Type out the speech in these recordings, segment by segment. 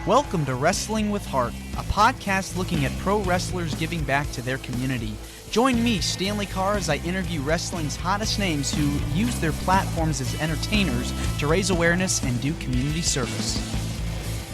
Welcome to Wrestling with Heart, a podcast looking at pro wrestlers giving back to their community. Join me, Stanley Carr, as I interview wrestling's hottest names who use their platforms as entertainers to raise awareness and do community service.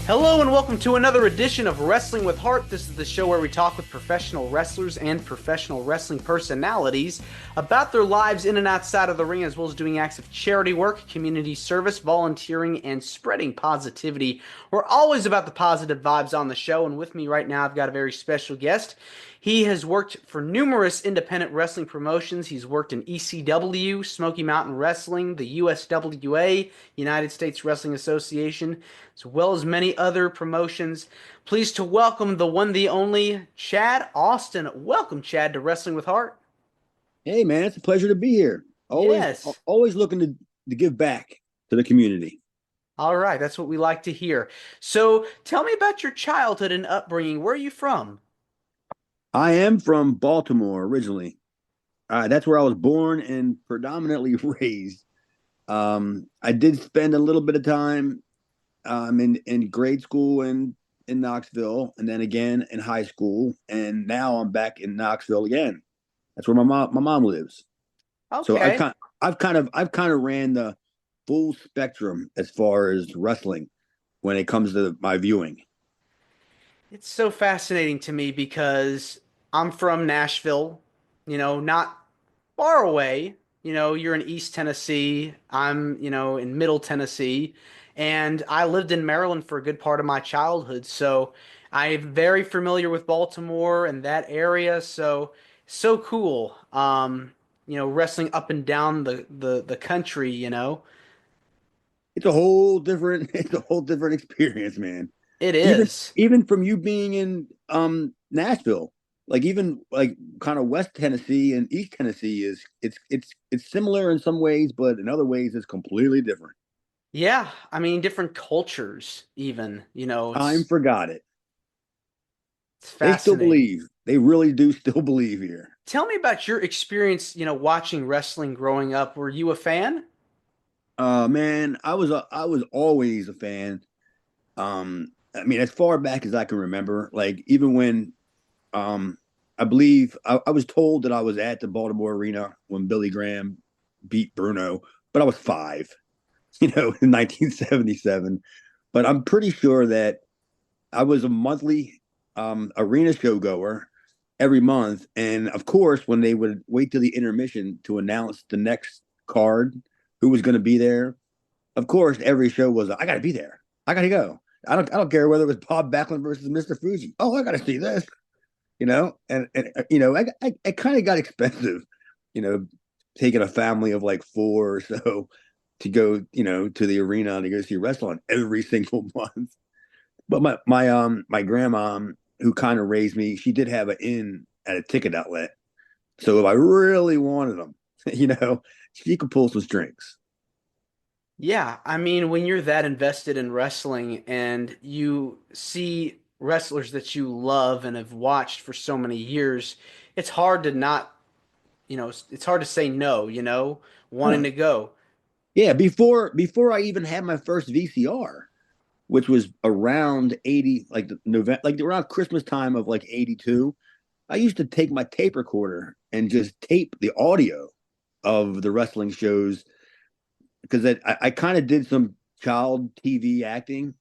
Hello and welcome to another edition of Wrestling with Heart. This is the show where we talk with professional wrestlers and professional wrestling personalities about their lives in and outside of the ring, as well as doing acts of charity work, community service, volunteering, and spreading positivity. We're always about the positive vibes on the show, and with me right now I've got a very special guest. He has worked for numerous independent wrestling promotions. He's worked in ECW, Smoky Mountain Wrestling, the USWA, United States Wrestling Association, as well as many other promotions. Pleased to welcome the one, the only, Chad Austin. Welcome, Chad, to Wrestling with Heart. Hey, man, it's a pleasure to be here. Always looking to give back to the community. All right, that's what we like to hear. So tell me about your childhood and upbringing. Where are you from? I am from Baltimore originally. That's where I was born and predominantly raised. I did spend a little bit of time in grade school and in Knoxville, and then again in high school, and now I'm back in Knoxville again. That's where my mom lives. Okay. So I've kind of ran the full spectrum as far as wrestling when it comes to my viewing. It's so fascinating to me because I'm from Nashville, not far away. You're in East Tennessee. I'm, in Middle Tennessee. And I lived in Maryland for a good part of my childhood. So I'm very familiar with Baltimore and that area. So cool. Wrestling up and down the country. It's a whole different experience, man. It is. Even from you being in Nashville, even kind of West Tennessee and East Tennessee it's similar in some ways, but in other ways it's completely different. Yeah, I mean different cultures even, Time forgot it. It's fascinating. They still believe. They really do still believe here. Tell me about your experience, watching wrestling growing up. Were you a fan? Man, I was always a fan. I mean, as far back as I can remember, even when I believe I was told that I was at the Baltimore Arena when Billy Graham beat Bruno, but I was 5, in 1977. But I'm pretty sure that I was a monthly arena show goer every month. And of course, when they would wait till the intermission to announce the next card, who was going to be there, of course, every show was, I got to be there. I got to go. I don't care whether it was Bob Backlund versus Mr. Fuji. Oh, I got to see this, and it kind of got expensive, taking a family of 4 or so to go, to the arena to go see wrestling every single month. But my grandma, who kind of raised me, she did have an inn at a ticket outlet. So if I really wanted them, she could pull some strings. Yeah, I mean, when you're that invested in wrestling and you see wrestlers that you love and have watched for so many years, it's hard to not, it's hard to say no, wanting to go. Yeah, before I even had my first VCR, which was around 80, November, around Christmas time of 82, I used to take my tape recorder and just tape the audio of the wrestling shows, because I kind of did some child TV acting,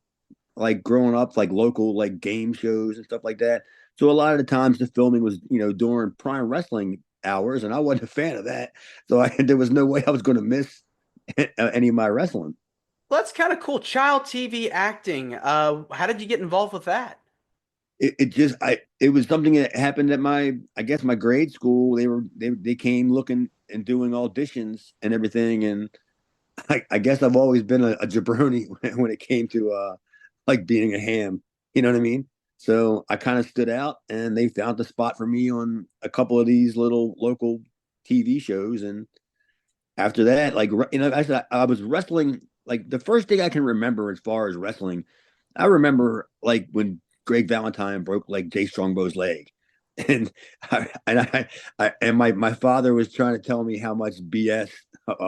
growing up, local game shows and stuff like that. So a lot of the times the filming was, during prime wrestling hours, and I wasn't a fan of that. So there was no way I was going to miss any of my wrestling. Well, that's kind of cool. Child TV acting. How did you get involved with that? It was something that happened at my grade school. They came looking and doing auditions and everything, and I guess I've always been a jabroni when it came to being a ham. You know what I mean? So I kind of stood out, and they found the spot for me on a couple of these little local TV shows. And after that, I said I was wrestling. The first thing I can remember as far as wrestling, I remember when Greg Valentine broke Jay Strongbow's leg. And my father was trying to tell me how much BS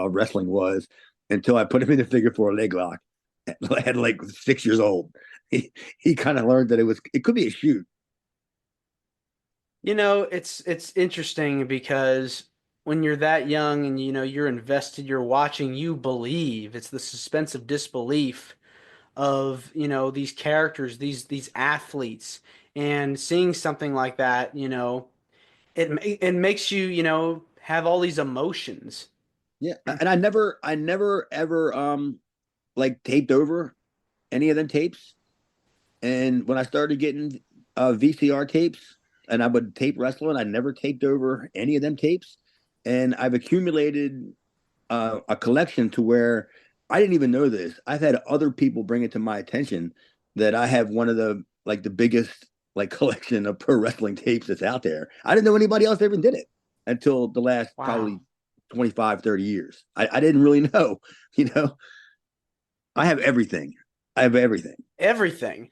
wrestling was until I put him in the figure 4 leg lock at 6 years old. he kind of learned that it could be a shoot. It's interesting because when you're that young and you're invested, you're watching, you believe. It's the suspense of disbelief of, these characters, these athletes, and seeing something like that, it makes you, have all these emotions. Yeah, and I never ever like taped over any of them tapes. And when I started getting VCR tapes, and I would tape wrestling, I never taped over any of them tapes. And I've accumulated a collection to where I didn't even know this. I've had other people bring it to my attention that I have one of the biggest like collection of pro wrestling tapes that's out there. I didn't know anybody else ever did it until the last Wow. probably 25, 30 years. I didn't really know, you know. I have everything. I have everything. Everything.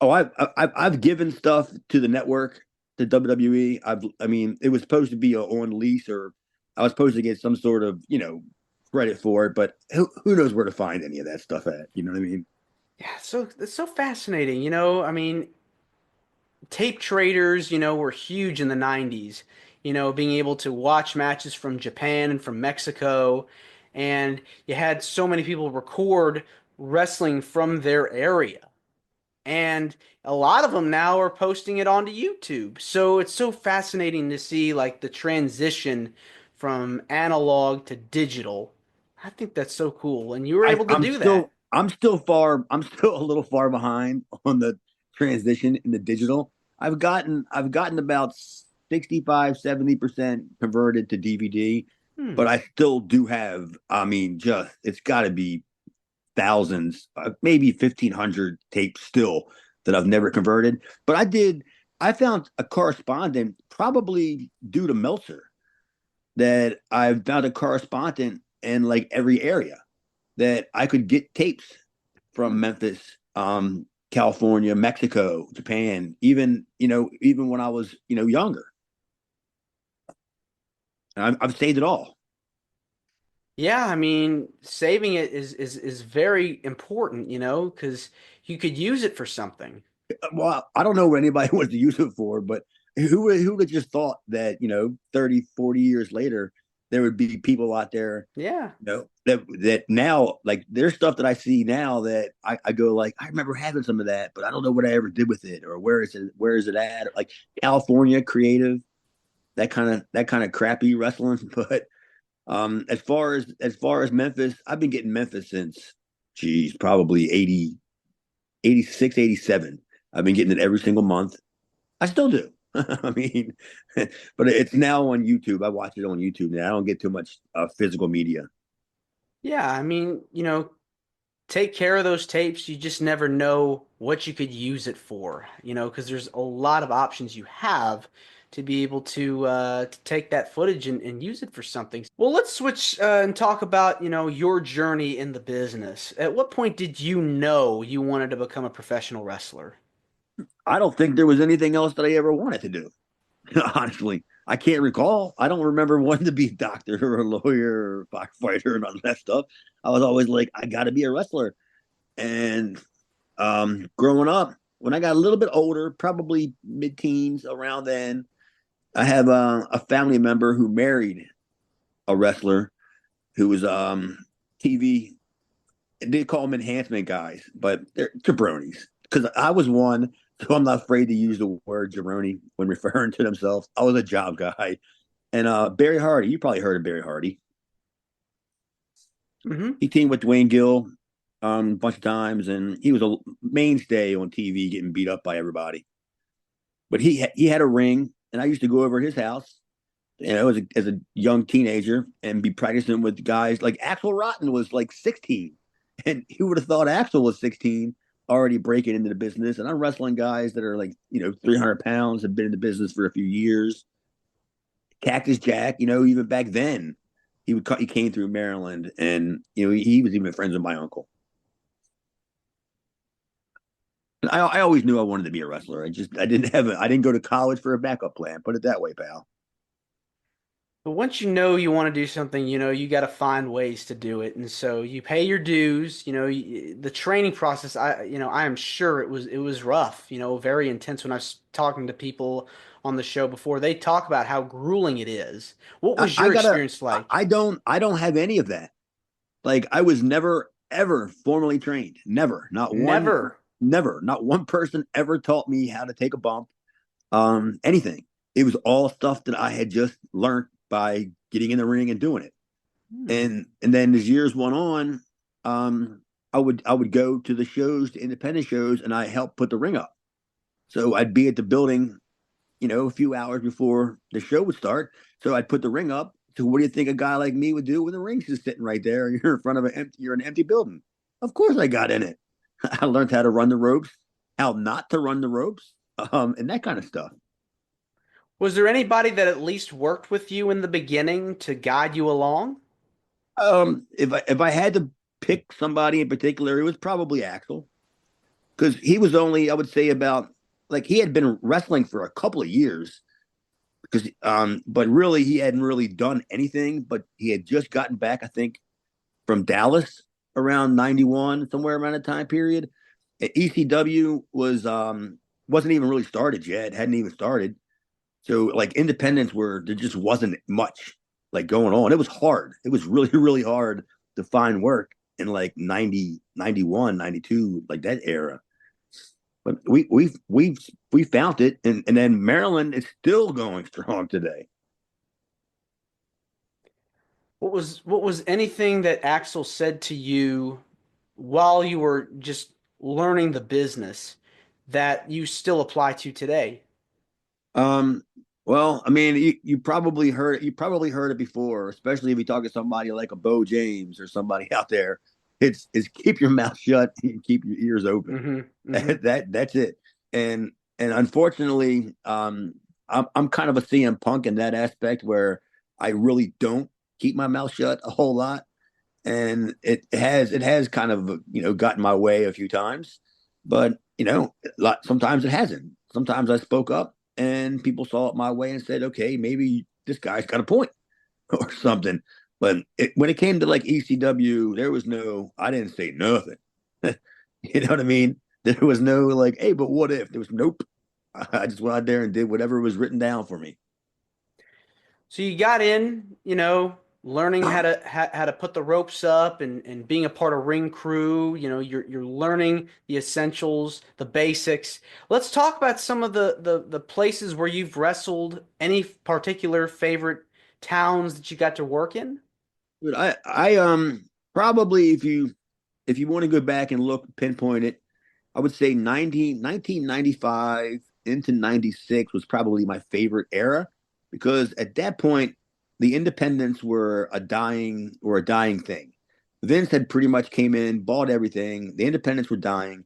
Oh, I've given stuff to the network, to WWE. I mean, it was supposed to be on lease, or I was supposed to get some sort of credit for it, but who knows where to find any of that stuff at? You know what I mean? Yeah, so it's so fascinating. I mean, tape traders, were huge in the 90s. Being able to watch matches from Japan and from Mexico, and you had so many people record wrestling from their area. And a lot of them now are posting it onto YouTube. So it's so fascinating to see like the transition from analog to digital. I think that's so cool. And you were I, ame to I'm do that. still I'm still far I'm still a little far behind on the transition in the digital. I've gotten about 65, 70% converted to DVD, Hmm. but I still do have, I mean, just it's got to be thousands, maybe 1,500 tapes still that I've never converted. But I found a correspondent, probably due to Meltzer, that I've found a correspondent in like every area that I could get tapes from Memphis, California, Mexico, Japan, even when I was, younger. And I've saved it all. Yeah, I mean, saving it is very important, because you could use it for something. Well, I don't know what anybody wants to use it for, but who would have just thought that, 30, 40 years later, there would be people out there, Yeah. that now, like there's stuff that I see now that I go like, I remember having some of that, but I don't know what I ever did with it, or where is it at? Like California creative, that kind of crappy wrestling. But as far as Memphis, I've been getting Memphis since, geez, probably 80, 86, 87. I've been getting it every single month. I still do. I mean, but it's now on YouTube. I watch it on YouTube now. I don't get too much physical media. Yeah, I mean, take care of those tapes. You just never know what you could use it for, because there's a lot of options you have to be able to take that footage and use it for something. Well, let's switch and talk about, your journey in the business. At what point did you know you wanted to become a professional wrestler? I don't think there was anything else that I ever wanted to do. Honestly, I can't recall. I don't remember wanting to be a doctor or a lawyer or a firefighter and all that stuff. I was always like, I got to be a wrestler. And growing up, when I got a little bit older, probably mid-teens, around then, I have a family member who married a wrestler who was TV. They call them enhancement guys, but they're jabronis. Because I was one, so I'm not afraid to use the word jabroni when referring to themselves. I was a job guy. And Barry Hardy, you probably heard of Barry Hardy. Hmm. He teamed with Dwayne Gill a bunch of times, and he was a mainstay on TV, getting beat up by everybody. But he had a ring, and I used to go over to his house, as a young teenager, and be practicing with guys like Axel Rotten was like 16, and who would have thought Axel was 16, already breaking into the business? And I'm wrestling guys that are like 300 pounds, have been in the business for a few years. Cactus Jack, even back then, he came through Maryland, and he was even friends with my uncle. And I always knew I wanted to be a wrestler. I didn't go to college for a backup plan. Put it that way, pal. But once you know you want to do something, you got to find ways to do it. And so you pay your dues, the training process, I am sure it was rough, very intense when I was talking to people on the show before. They talk about how grueling it is. What was I your gotta. experience like? I don't have any of that. Like I was never ever formally trained. Never. Not one. Never. Never. Not one person ever taught me how to take a bump. Anything. It was all stuff that I had just learned by getting in the ring and doing it. Hmm. And then as years went on, um, I would go to the shows, the independent shows, and I helped put the ring up. So I'd be at the building, a few hours before the show would start. So I'd put the ring up. So what do you think a guy like me would do when the ring's just sitting right there and you're in front of you're an empty building? Of course I got in it. I learned how to run the ropes, how not to run the ropes, and that kind of stuff. Was there anybody that at least worked with you in the beginning to guide you along? If I had to pick somebody in particular, it was probably Axel because he was only, I would say, about like he had been wrestling for a couple of years because but really he hadn't really done anything, but he had just gotten back, I think, from Dallas around 91, somewhere around that time period. ECW wasn't even really started yet, hadn't even started. So like independents were there just wasn't much like going on. It was hard. It was really, really hard to find work in like 90, 91, 92, like that era. But we found it, and then Maryland is still going strong today. What was anything that Axel said to you while you were just learning the business that you still apply to today? Um, well, I mean, you probably heard it before, especially if you talk to somebody like a Bo James or somebody out there. It's keep your mouth shut and keep your ears open. Hmm. Hmm. That's it. And unfortunately, I'm kind of a CM Punk in that aspect where I really don't keep my mouth shut a whole lot, and it has kind of gotten my way a few times, but sometimes it hasn't. Sometimes I spoke up and people saw it my way and said, okay, maybe this guy's got a point or something. But when it came to like ECW, there was no, I didn't say nothing. You know what I mean? There was no like, hey, but what if? There was nope. I just went out there and did whatever was written down for me. So you got in, learning how to put the ropes up and being a part of ring crew. You're learning the essentials, the basics. Let's talk about some of the places where you've wrestled. Any particular favorite towns that you got to work in? But I probably if you want to go back and look pinpoint it, I would say 1995 into 96 was probably my favorite era because at that point the independents were a dying thing. Vince had pretty much came in, bought everything. The independents were dying.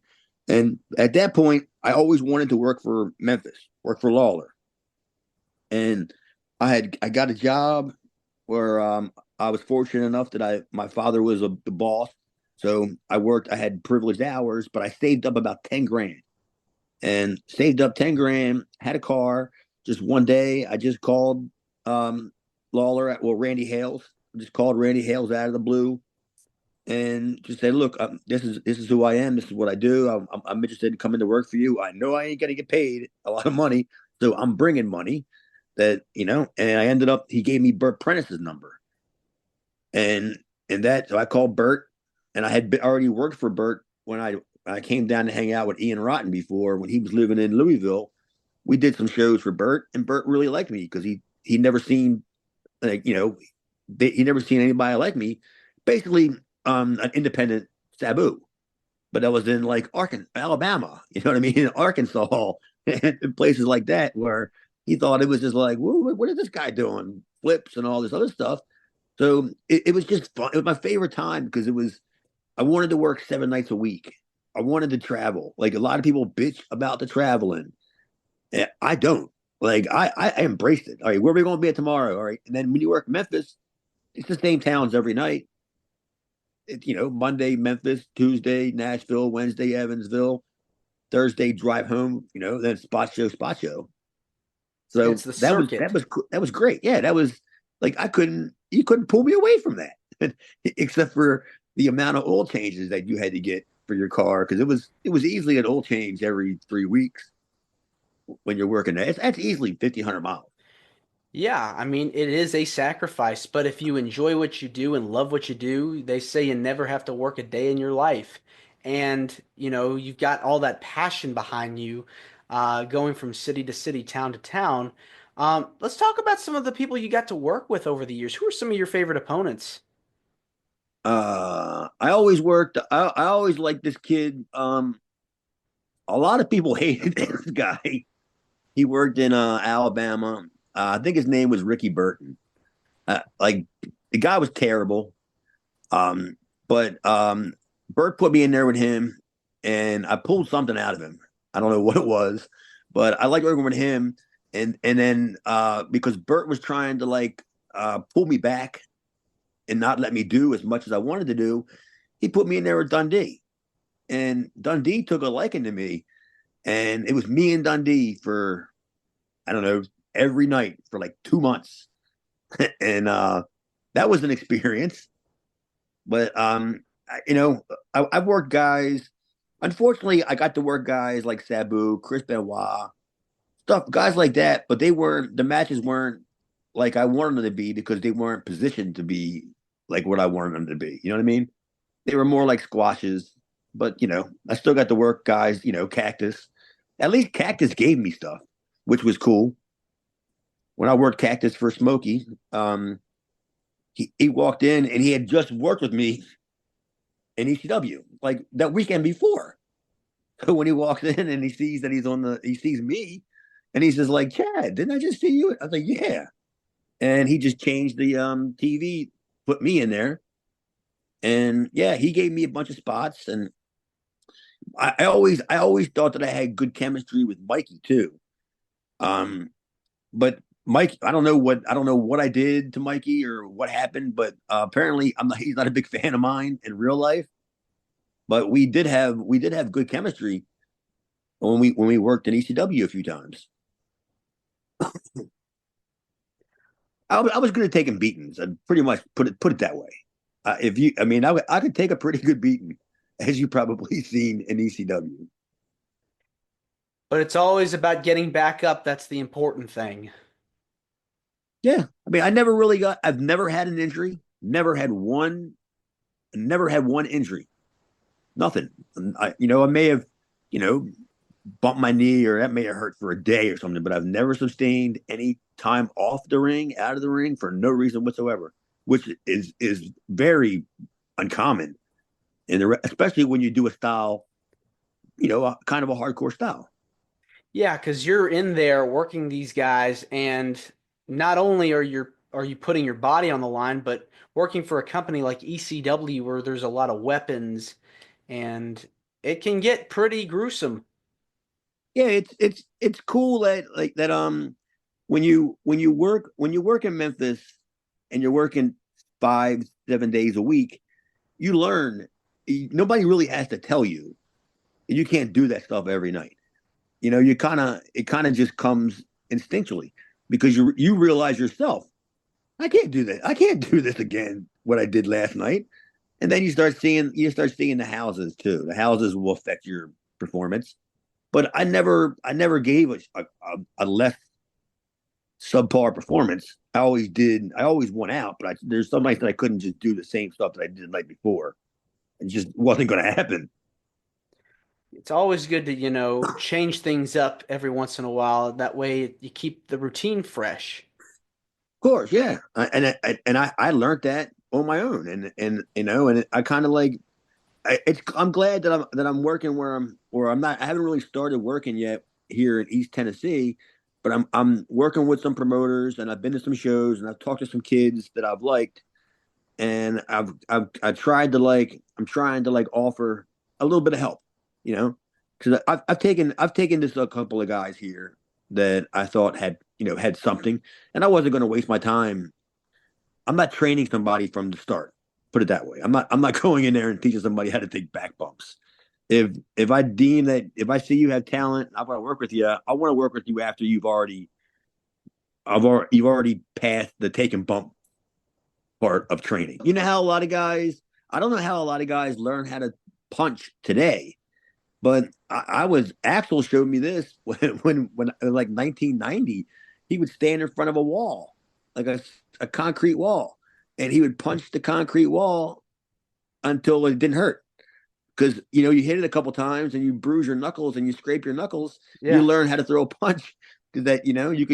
And at that point, I always wanted to work for Memphis, work for Lawler. And I got a job where I was fortunate enough that my father was the boss, so I worked. I had privileged hours, but I saved up about 10 grand and saved up 10 grand. Had a car. Just one day, I just called Lawler at Randy Hales. I just called Randy Hales out of the blue and just said, "Look, this is who I am. This is what I do. I'm interested in coming to work for you. I know I ain't gonna get paid a lot of money, so I'm bringing money." And I ended up. He gave me Burt Prentice's number, and so I called Burt, and I had already worked for Burt when I came down to hang out with Ian Rotten before when he was living in Louisville. We did some shows for Burt, and Burt really liked me because he never seen like he never seen anybody like me. Basically, an independent Sabu, but that was in like Arkansas, Alabama. You know what I mean? In Arkansas and places like that where he thought it was just like, what is this guy doing? Flips and all this other stuff. So it was just fun. It was my favorite time because I wanted to work 7 nights a week. I wanted to travel. Like a lot of people bitch about the traveling. I don't. Like I embraced it. All right, where are we going to be at tomorrow? All right, and then when you work Memphis, it's the same towns every night. Monday Memphis, Tuesday Nashville, Wednesday Evansville, Thursday drive home. Then spot show. So It's the that was circuit. that was that was great. Yeah, that was. like you couldn't pull me away from that, except for the amount of oil changes that you had to get for your car because it was easily an oil change every 3 weeks when you're working there. That's easily 1,500 miles. Yeah, I mean, it is a sacrifice, but if you enjoy what you do and love what you do, they say you never have to work a day in your life. And, you've got all that passion behind you, going from city to city, town to town. Let's talk about some of the people you got to work with over the years. Who are some of your favorite opponents? I always worked. I always liked this kid. A lot of people hated this guy. He worked in Alabama. I think his name was Ricky Burton. Like the guy was terrible. But Bert put me in there with him, and I pulled something out of him. I don't know what it was, but I liked working with him. And then because Bert was trying to pull me back and not let me do as much as I wanted to do, he put me in there with Dundee, and Dundee took a liking to me, and it was me and Dundee for I don't know every night for like 2 months, and that was an experience. But I've worked guys. Unfortunately, I got to work guys like Sabu, Chris Benoit, stuff, guys like that. But the matches weren't like I wanted them to be because they weren't positioned to be like what I wanted them to be. You know what I mean? They were more like squashes. But I still got to work guys. Cactus. At least Cactus gave me stuff, which was cool. When I worked Cactus for Smokey, he walked in and he had just worked with me in ECW like that weekend before. So when he walks in and he sees that he sees me, and he says like, "Chad, didn't I just see you?" I was like, "Yeah," and he just changed the TV, put me in there, and yeah, he gave me a bunch of spots, and I always thought that I had good chemistry with Mikey too. Um, but Mike, I don't know what I did to Mikey or what happened, but apparently he's not a big fan of mine in real life. But we did have good chemistry when we worked in ECW a few times. I was good at taking beatings. I'd pretty much put it that way. If you, I mean, I could take a pretty good beating, as you probably seen in ECW. But it's always about getting back up. That's the important thing. Yeah, I mean, I've never had an injury. Never had one injury. Nothing. I may have, you know, bumped my knee or that may have hurt for a day or something, but I've never sustained any time off the ring, out of the ring for no reason whatsoever, which is very uncommon especially when you do a style, kind of a hardcore style. Yeah, because you're in there working these guys, and not only are you putting your body on the line, but working for a company like ECW where there's a lot of weapons, and it can get pretty gruesome. Yeah, it's cool that like that when you work in Memphis and you're working 5-7 days a week, you learn. Nobody really has to tell you. You can't do that stuff every night. It kind of just comes instinctually because you realize yourself, I can't do that. I can't do this again. What I did last night, and then you start seeing the houses too. The houses will affect your performance. But I never gave a less subpar performance. I always won out, but there's some nights that I couldn't just do the same stuff that I did the night before. It just wasn't going to happen. It's always good to, change things up every once in a while. That way you keep the routine fresh. Of course, yeah, and I learned that on my own, and I kind of like I'm glad that I'm working where I'm not. I haven't really started working yet here in East Tennessee, but I'm working with some promoters, and I've been to some shows, and I've talked to some kids that I've liked, and I tried to I'm trying to offer a little bit of help, because I've taken this a couple of guys here that I thought had something, and I wasn't going to waste my time. I'm not training somebody from the start. Put it that way. I'm not going in there and teaching somebody how to take back bumps. If I deem that if I see you have talent, I want to work with you. I want to work with you after you've already you've already passed the take and bump part of training. You know how a lot of guys, I don't know how a lot of guys learn how to punch today, but I was Axel showed me this when like 1990, he would stand in front of a wall, like a concrete wall, and he would punch the concrete wall until it didn't hurt. Because you hit it a couple times and you bruise your knuckles and you scrape your knuckles, you Yeah. learn how to throw a punch that you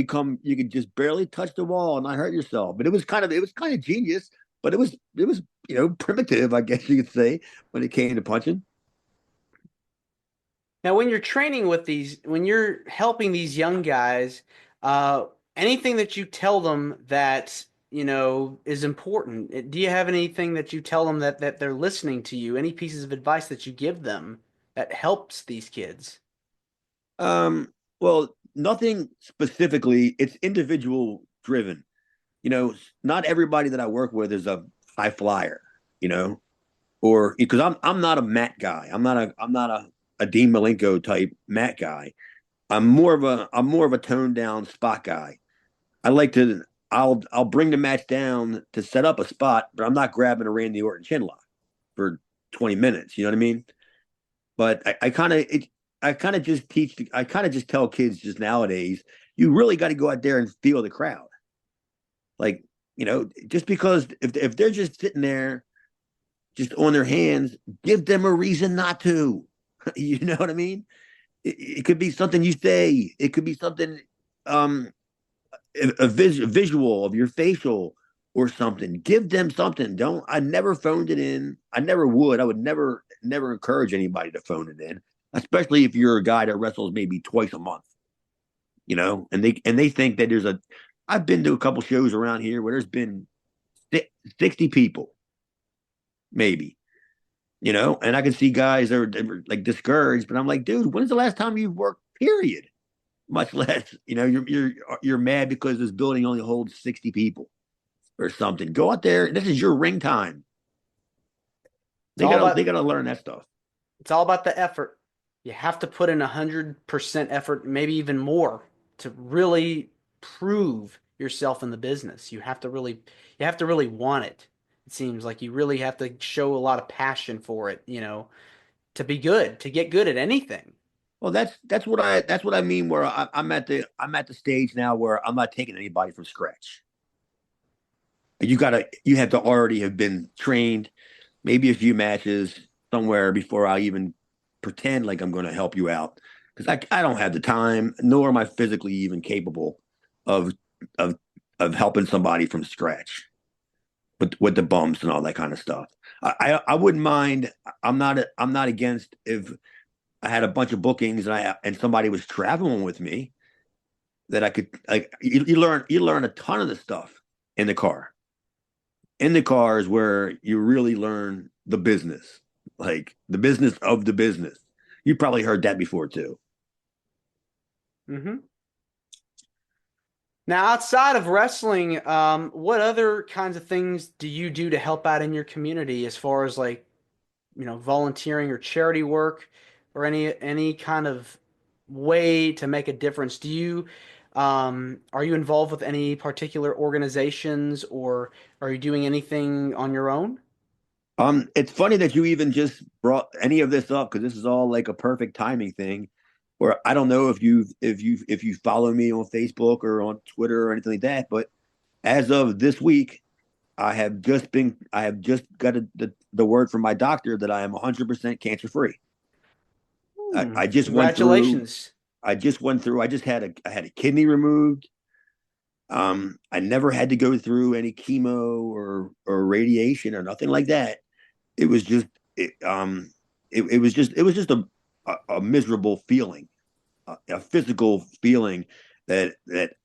could just barely touch the wall and not hurt yourself. But it was kind of genius, but it was primitive, I guess you could say, when it came to punching. Now, when you're training with when you're helping these young guys, uh, anything that you tell them that, is important, do you have anything that you tell them that they're listening to you? Any pieces of advice that you give them that helps these kids? Well, nothing specifically. It's individual driven. You know, not everybody that I work with is a high flyer. You know, or because I'm not a mat guy. I'm not a Dean Malenko type mat guy. I'm more of a toned down spot guy. I like to I'll bring the match down to set up a spot, but I'm not grabbing a Randy Orton chin lock for 20 minutes. You know what I mean? But I kind of just tell kids just nowadays, you really got to go out there and feel the crowd. Like, just because if they're just sitting there just on their hands, give them a reason not to. You know what I mean? It could be something you say. It could be something, um, visual of your facial or something. Give them something. Don't. I never phoned it in. I never would. I would never encourage anybody to phone it in, especially if you're a guy that wrestles maybe twice a month. And they think that there's a. I've been to a couple shows around here where there's been 60 people, maybe. And I can see guys that are like discouraged, but I'm like, dude, when's the last time you've worked? Period. Much less, you're mad because this building only holds 60 people or something. Go out there. This is your ring time. It's They all gotta they about gotta learn that stuff. it's all about the effort. You have to put in 100% effort, maybe even more, to really prove yourself in the business. You have to really want it. It seems like you really have to show a lot of passion for it, to be good, to get good at anything. Well, that's what I mean. Where I'm at the stage now where I'm not taking anybody from scratch. You have to already have been trained, maybe a few matches somewhere before I even pretend like I'm going to help you out because I don't have the time, nor am I physically even capable of of of helping somebody from scratch with the bumps and all that kind of stuff. I wouldn't mind. I'm not against if I had a bunch of bookings and somebody was traveling with me that I could like you learn a ton of the stuff in the car. In the car is where you really learn the business, like the business of the business. You probably heard that before too. Hmm. Now, outside of wrestling, what other kinds of things do you do to help out in your community as far as like, volunteering or charity work or any kind of way to make a difference? Are you involved with any particular organizations or are you doing anything on your own? It's funny that you even just brought any of this up because this is all like a perfect timing thing. Where I don't know if you follow me on Facebook or on Twitter or anything like that, but as of this week, I have just got the word from my doctor that I am 100% cancer free. I, Hmm, I just went through. congratulations. I just went through. I had a kidney removed. I never had to go through any chemo or radiation or nothing like that. It was just it was just a miserable feeling, a physical feeling that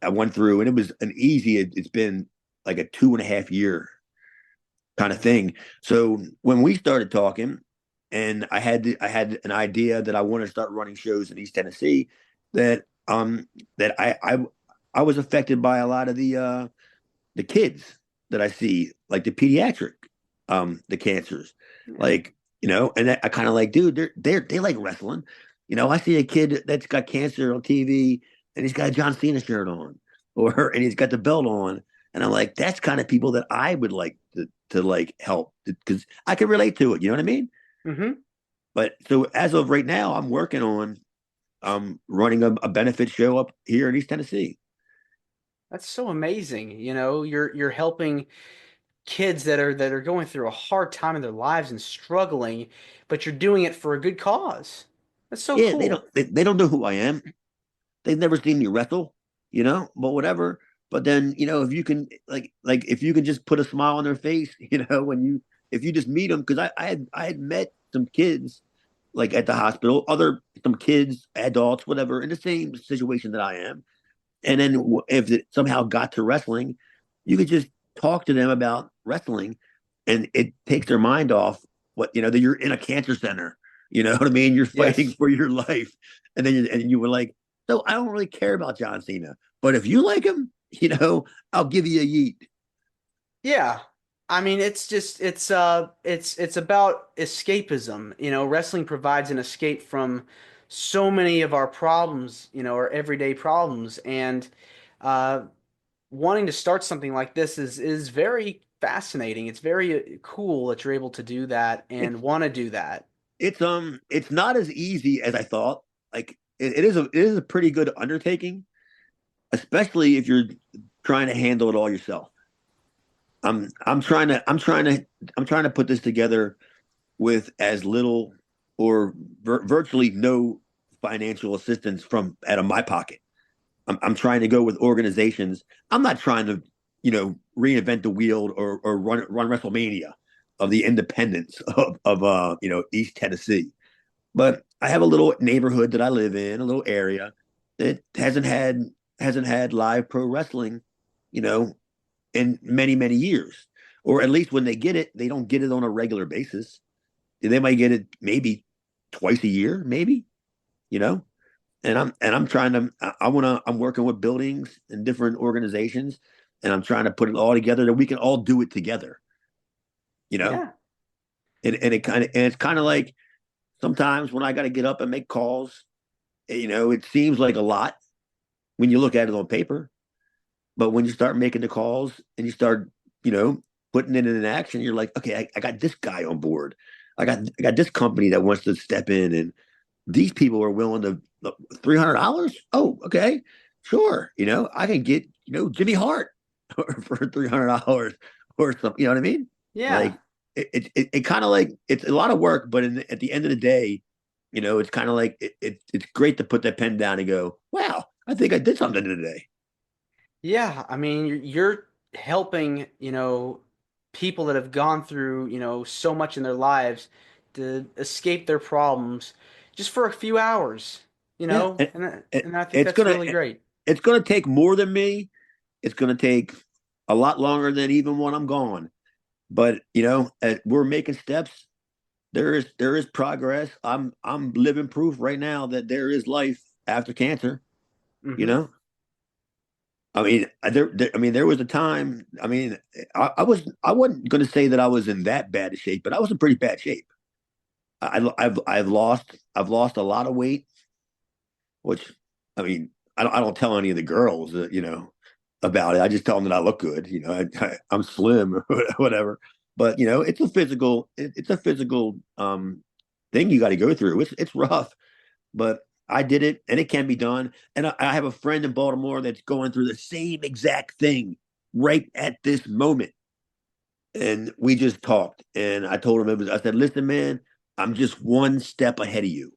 I went through, and it was an easy. It's been like a 2.5 year kind of thing. So when we started talking, and I had an idea that I wanted to start running shows in East Tennessee, that I was affected by a lot of the kids that I see, like the pediatric the cancers, Yeah. like and I kind of like, dude, they like wrestling. I see a kid that's got cancer on TV and he's got a John Cena shirt on, or and he's got the belt on, and I'm like, that's kind of people that I would like to like help because I can relate to it. You know what I mean? Hmm. But so as of right now, I'm working on running a benefit show up here in East Tennessee. That's so amazing. You're helping kids that are going through a hard time in their lives and struggling, but you're doing it for a good cause. That's so Yeah, cool. they don't know who I am. They've never seen me wrestle, but whatever. But then, if you can like if you can just put a smile on their face, when you if you just meet them, because I had met some kids like at the hospital, some kids, adults, whatever, in the same situation that I am. And then if it somehow got to wrestling, you could just talk to them about wrestling, and it takes their mind off that you're in a cancer center. You know what I mean? You're fighting Yes. for your life, and then you were like, so I don't really care about John Cena, but if you like him, I'll give you a yeet. Yeah. I mean, it's about escapism. Wrestling provides an escape from so many of our problems, our everyday problems, and uh wanting to start something like this is very fascinating. It's very cool that you're able to do that It's and want to do that. it's not as easy as I thought. Like it is a pretty good undertaking, especially if you're trying to handle it all yourself. I'm trying to put this together with as little or virtually no financial assistance from out of my pocket. I'm trying to go with organizations. I'm not trying to, reinvent the wheel or run WrestleMania of the independence of East Tennessee. But I have a little neighborhood that I live in, a little area that hasn't had live pro wrestling, you know, in many, many years. Or at least when they get it, they don't get it on a regular basis. They might get it maybe twice a year, maybe, you know. And I'm trying to I'm working with buildings and different organizations, and I'm trying to put it all together that we can all do it together, you know. Yeah. And it's kind of like sometimes when I got to get up and make calls, it seems like a lot when you look at it on paper, but when you start making the calls and you start, you know, putting it in action, you're like, okay, I got this guy on board. I got this company that wants to step in, and these people are willing to $300. Oh, okay, sure. I can get Jimmy Hart for $300 or something. You know what I mean? Yeah. Like it kind of like it's a lot of work, but at the end of the day, it's kind of like it's great to put that pen down and go, wow, I think I did something today. Yeah, I mean, you're helping, people that have gone through, so much in their lives to escape their problems just for a few hours, Yeah, and I think it's that's gonna really great. it's gonna take more than me. It's gonna take a lot longer than even when I'm gone. But we're making steps. There is progress. I'm living proof right now that there is life after cancer. You Hmm. know, I mean, there was a time. I mean, I wasn't going to say that I was in that bad a shape, but I was in pretty bad shape. I've lost a lot of weight, which I don't tell any of the girls about it. I just tell them that I look good. I'm slim or whatever. But it's a physical thing you got to go through. It's rough, but I did it, and it can be done. And I have a friend in Baltimore that's going through the same exact thing right at this moment. And we just talked, and I told him I said, listen, man, I'm just one step ahead of you.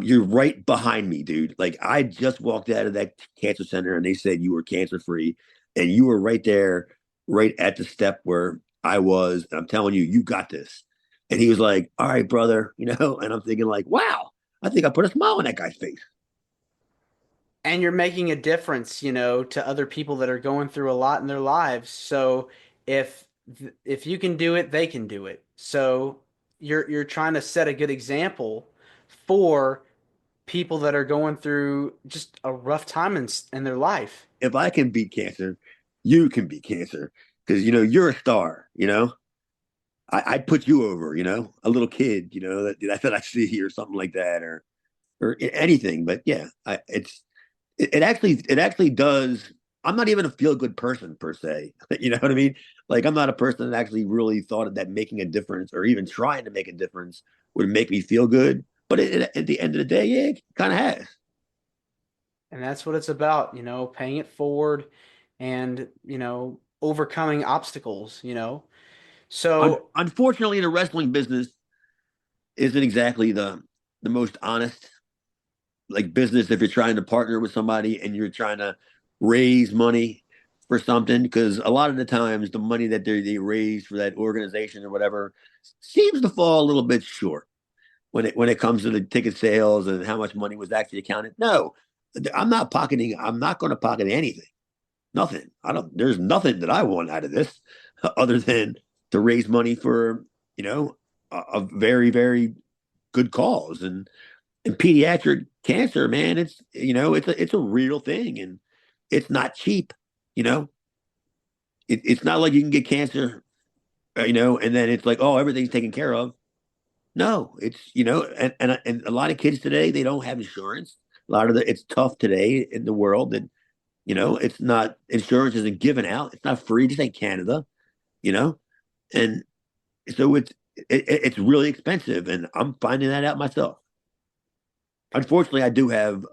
You're right behind me, dude. Like I just walked out of that cancer center and they said you were cancer free, and you were right there, right at the step where I was. And I'm telling you, you got this. And he was like, all right, brother, and I'm thinking like, wow, I think I put a smile on that guy's face. And you're making a difference, to other people that are going through a lot in their lives. So if if you can do it, they can do it. So you're trying to set a good example for people that are going through just a rough time in their life. If I can beat cancer, you can beat cancer because you're a star. I'd put you over. A little kid. That I see or something like that, or anything. But yeah, it actually does. I'm not even a feel good person per se. You know what I mean? Like I'm not a person that actually really thought that making a difference or even trying to make a difference would make me feel good. But at the end of the day, yeah, it kind of has. And that's what it's about, paying it forward and, overcoming obstacles. So, Unfortunately, the wrestling business isn't exactly the most honest like business if you're trying to partner with somebody and you're trying to raise money for something because a lot of the times the money that they raise for that organization or whatever seems to fall a little bit short when it comes to the ticket sales and how much money was actually accounted. No, I'm not going to pocket anything. Nothing. I don't. There's nothing that I want out of this other than to raise money for a very very good cause and pediatric cancer, man, it's a real thing and it's not cheap. You know, it's not like you can get cancer, and then it's like, oh, everything's taken care of. No, it's and a lot of kids today they don't have insurance. A lot of it's tough today in the world, and it's not insurance isn't given out. It's not free. This ain't Canada, you know, and so it's really expensive, and I'm finding that out myself. Unfortunately, I do have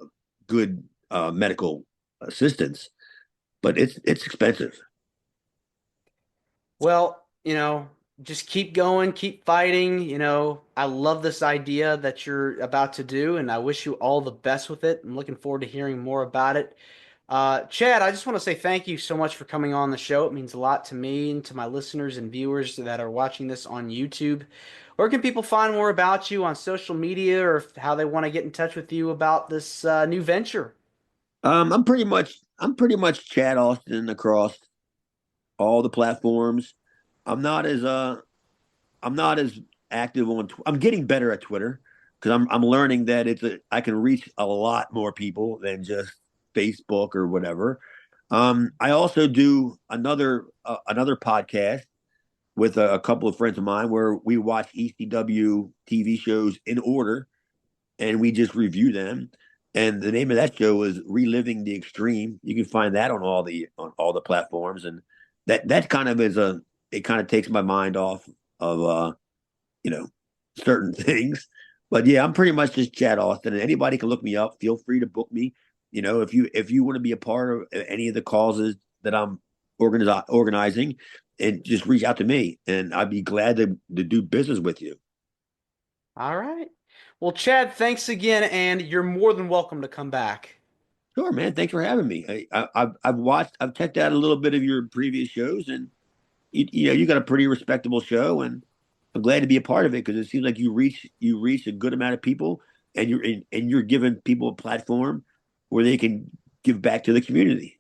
good medical assistance, but it's expensive. well, just keep going, keep fighting. I love this idea that you're about to do, and I wish you all the best with it. I'm looking forward to hearing more about it. Chad, I just want to say thank you so much for coming on the show. It means a lot to me and to my listeners and viewers that are watching this on YouTube. Where can people find more about you on social media or how they want to get in touch with you about this new venture? I'm pretty much Chad Austin across all the platforms. I'm not as I'm not as active on. I'm getting better at Twitter because I'm learning that I can reach a lot more people than just Facebook or whatever. I also do another podcast with a couple of friends of mine where we watch ECW TV shows in order and we just review them. And the name of that show is Reliving the Extreme. You can find that on all the platforms, and that kind of it kind of takes my mind off of you know certain things. But yeah, I'm pretty much just Chad Austin, and anybody can look me up. Feel free to book me. If you want to be a part of any of the causes that I'm organizing, and just reach out to me, and I'd be glad to do business with you. All right. Well, Chad, thanks again, and you're more than welcome to come back. Sure, man. Thanks for having me. I've checked out a little bit of your previous shows, and you got a pretty respectable show, and I'm glad to be a part of it because it seems like you reach a good amount of people, and you're giving people a platform where they can give back to the community.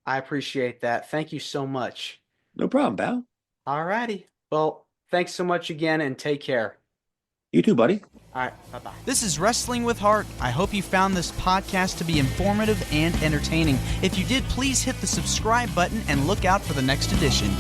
I appreciate that. Thank you so much. No problem, pal. All righty. Well, thanks so much again, and take care. You too, buddy. All right. Bye bye. This is Wrestling with Heart. I hope you found this podcast to be informative and entertaining. If you did, please hit the subscribe button and look out for the next edition.